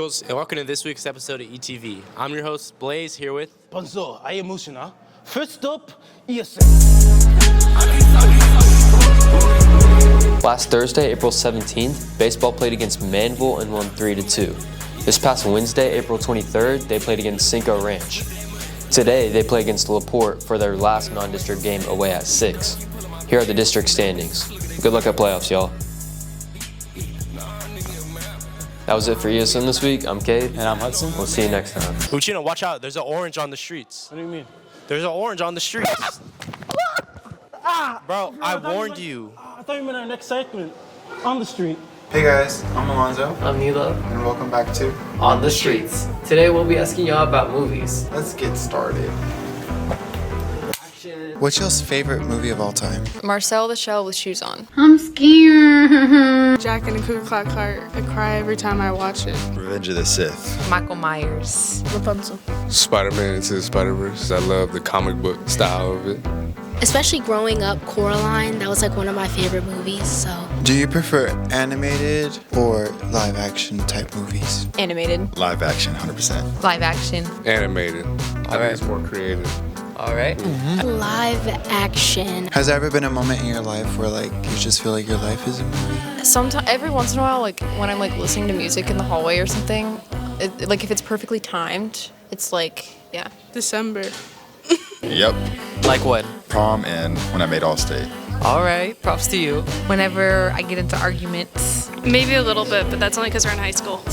Eagles, and welcome to this week's episode of eTV. I'm your host, Blaze, here with... Bonjour, I am Mushina. First up, ESN. Last Thursday, April 17th, baseball played against Manville and won 3-2. This past Wednesday, April 23rd, they played against Cinco Ranch. Today, they play against LaPorte for their last non-district game away at 6. Here are the district standings. Good luck at playoffs, y'all. That was it for ESN this week. I'm Cade. And I'm Hudson. We'll see you next time. Uchino, watch out. There's an orange on the streets. What do you mean? There's an orange on the streets. Bro, I warned you. I thought you meant our next segment. On the street. Hey guys, I'm Alonzo, I'm Nilo. and welcome back to On the Streets. Today we'll be asking y'all about movies. Let's Get Started. What's y'all's favorite movie of all time? Marcel the Shell with shoes on. I'm scared. Jack and the Cuckoo Clock Heart. I cry every time I watch it. Revenge of the Sith. Michael Myers. Rapunzel. Spider-Man Into the Spider-Verse. I love the comic book style of it. Especially growing up, Coraline, that was like one of my favorite movies, so. Do you prefer animated or live action type movies? Animated. Live action, 100%. Live action. Animated. I think it's more creative. All right. Live action. Has there ever been a moment in your life where like you just feel like your life is a movie? Sometimes, every once in a while, like when I'm like listening to music in the hallway or something, like if it's perfectly timed, it's like, yeah. December. Yep. Like what? Prom and when I made Allstate. All right. Props to you. Whenever I get into arguments. Maybe a little bit, but that's only because we're in high school.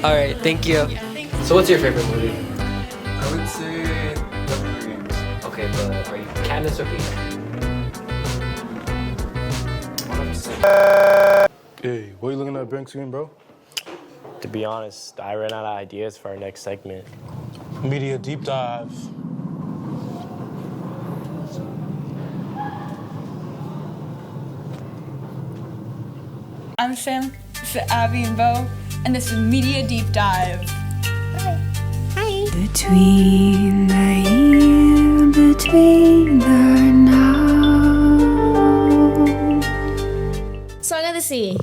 All right. Thank you. So what's your favorite movie? I would say The Hunger Games. Okay, but are you Katniss or Peter? Hey, what are you looking at big screen, bro? To be honest, I ran out of ideas for our next segment. Media deep dive. I'm Sam, this is Abby and Bo, and this is Media Deep Dive. Between the year, between the now. Song of the Sea.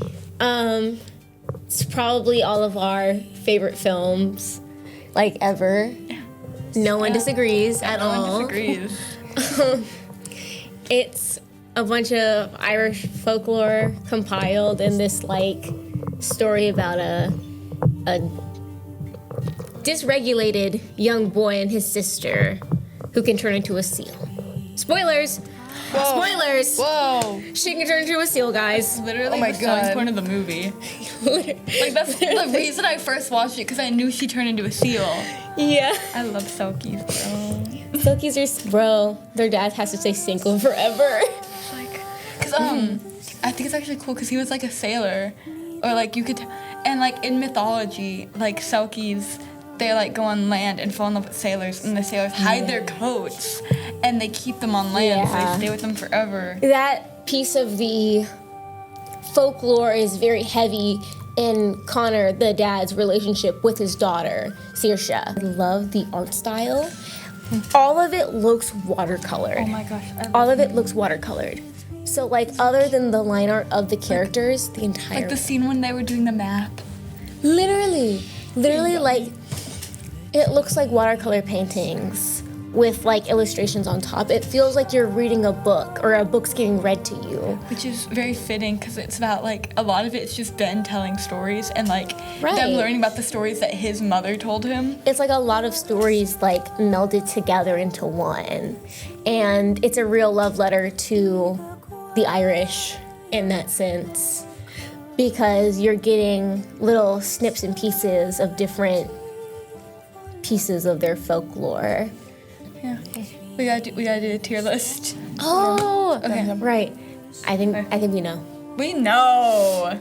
It's probably all of our favorite films, like ever. No one disagrees at all. No one disagrees. It's a bunch of Irish folklore compiled in this like story about a dysregulated young boy and his sister who can turn into a seal. Spoilers! Whoa. Spoilers! Whoa. She can turn into a seal, guys. Literally the selling point of the movie. Like that's the reason I first watched it, because I knew she turned into a seal. Yeah. I love Selkies, bro. Silkies are, bro, their dad has to stay single forever. Because I think it's actually cool because he was like a sailor, or like you could, and like in mythology, like Selkies, they like go on land and fall in love with sailors, and the sailors hide their coats, and they keep them on land, so they stay with them forever. That piece of the folklore is very heavy in Connor, the dad's relationship with his daughter, Saoirse. I love the art style. All of it looks watercolored. Oh my gosh. All of it looks watercolored. So like other than the line art of the characters, the entire Like the scene when they were doing the map. literally like it looks like watercolor paintings with like illustrations on top. It feels like you're reading a book or a book's getting read to you. Which is very fitting because it's about like a lot of it's just Ben telling stories and like them learning about the stories that his mother told him. It's like a lot of stories like melded together into one. And it's a real love letter to the Irish in that sense, because you're getting little snips and pieces of different pieces of their folklore. Yeah. We gotta do a tier list. Oh, Okay. right. I think we know. We know.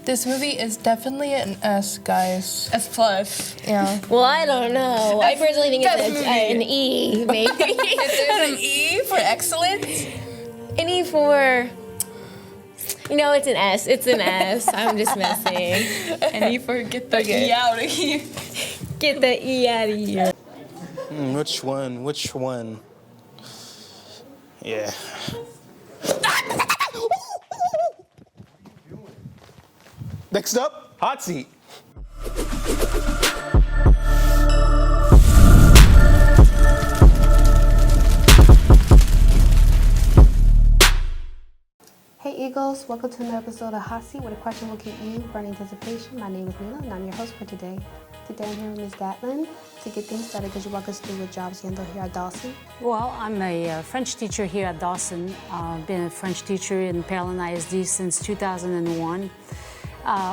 This movie is definitely an S, guys. S plus. Yeah. Well, I don't know. I personally think That's it's movie. an E, maybe. There's an E for excellent. An E for... No, it's an S. It's an S. I'm just messing. And E for get the E out of here. Get the E out of here. Which one? Which one? Yeah. Next up, hot seat. Eagles, welcome to another episode of Hot Seat, where the question will keep you burning anticipation. My name is Nina, and I'm your host for today. Today I'm here with Ms. Gatlin. To get things started, could you walk us through what jobs you handle here at Dawson? Well, I'm a French teacher here at Dawson. Been a French teacher in Pearland ISD since 2001.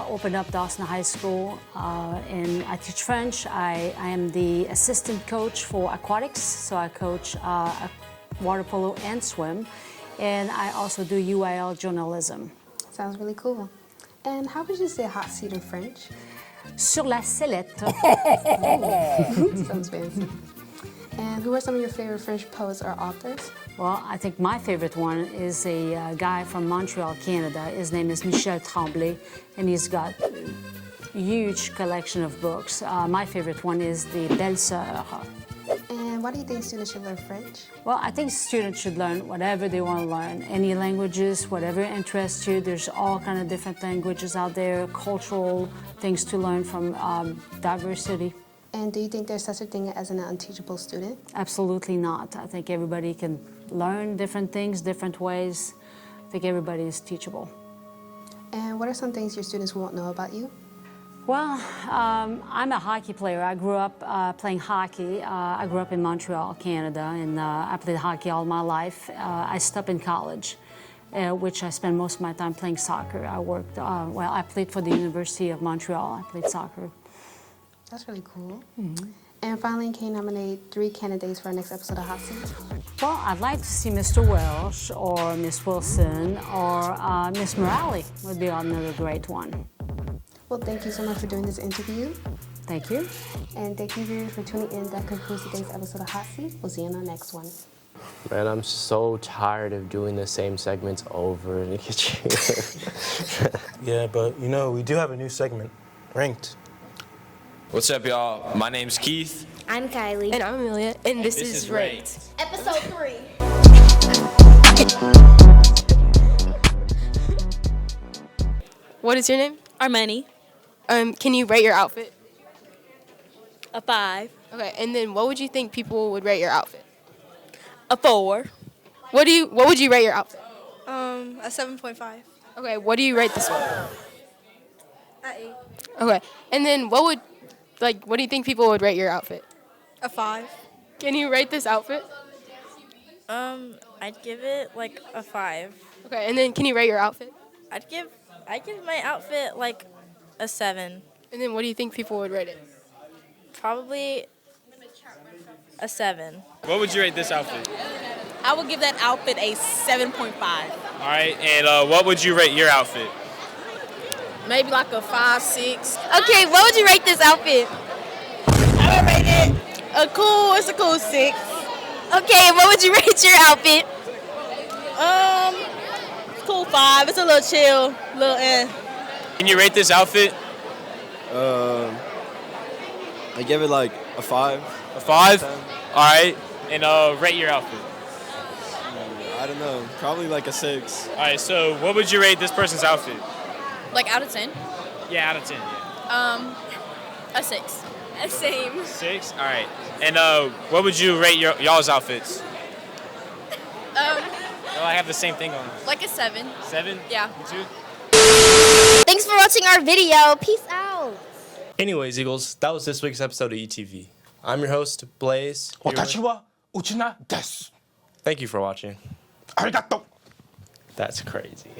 Opened up Dawson High School, and I teach French. I am the assistant coach for aquatics, so I coach water polo and swim. And I also do UIL journalism. Sounds really cool. And how would you say hot seat in French? Sur la sellette. Sounds fancy. And who are some of your favorite French poets or authors? Well, I think my favorite one is a guy from Montreal, Canada. His name is Michel Tremblay, and he's got a huge collection of books. My favorite one is The Belles Sœurs. And why do you think students should learn French? Well, I think students should learn whatever they want to learn. Any languages, whatever interests you. There's all kind of different languages out there, cultural things to learn from diversity. And do you think there's such a thing as an unteachable student? Absolutely not. I think everybody can learn different things, different ways. I think everybody is teachable. And what are some things your students won't know about you? Well, I'm a hockey player. I grew up playing hockey. I grew up in Montreal, Canada, and I played hockey all my life. I stopped in college, which I spent most of my time playing soccer. I worked, I played for the University of Montreal. I played soccer. That's really cool. Mm-hmm. And finally, can you nominate 3 candidates for our next episode of Hot Seat? Well, I'd like to see Mr. Welsh or Miss Wilson or Miss Morale would be another great one. Well, thank you so much for doing this interview. Thank you. And thank you, viewers, for tuning in. That concludes today's episode of Hot Seat. We'll see you in our next one. Man, I'm so tired of doing the same segments over and again. Yeah, but you know, we do have a new segment, Ranked. What's up, y'all? My name's Keith. I'm Kylie. And I'm Amelia. And this is Ranked. Episode 3. What is your name? Armani. Can you rate your outfit? A 5. Okay, and then what would you think people would rate your outfit? A 4. What would you rate your outfit? A 7.5. Okay, what do you rate this one? A 8. Okay, and then what do you think people would rate your outfit? A 5. Can you rate this outfit? I'd give it like a 5. Okay, and then can you rate your outfit? I'd give my outfit like a 7. And then what do you think people would rate it? Probably a 7. What would you rate this outfit? I would give that outfit a 7.5. All right, and what would you rate your outfit? Maybe like a 5, 6. Okay, what would you rate this outfit? I would rate it it's a cool 6. Okay, what would you rate your outfit? Cool 5. It's a little chill, Can you rate this outfit? I give it like a 5. A 5? All right, and rate your outfit. I don't know, probably like a 6. All right, so what would you rate this person's outfit? Like out of 10? Yeah, out of 10. Yeah. A 6. A same. 6? All right. And what would you rate y'all's outfits? Well, I have the same thing on. Like a 7. 7? Yeah. You too? Thanks for watching our video. Peace out. Anyways, Eagles, that was this week's episode of eTV. I'm your host, Blaze. Thank you for watching. Arigato. That's crazy.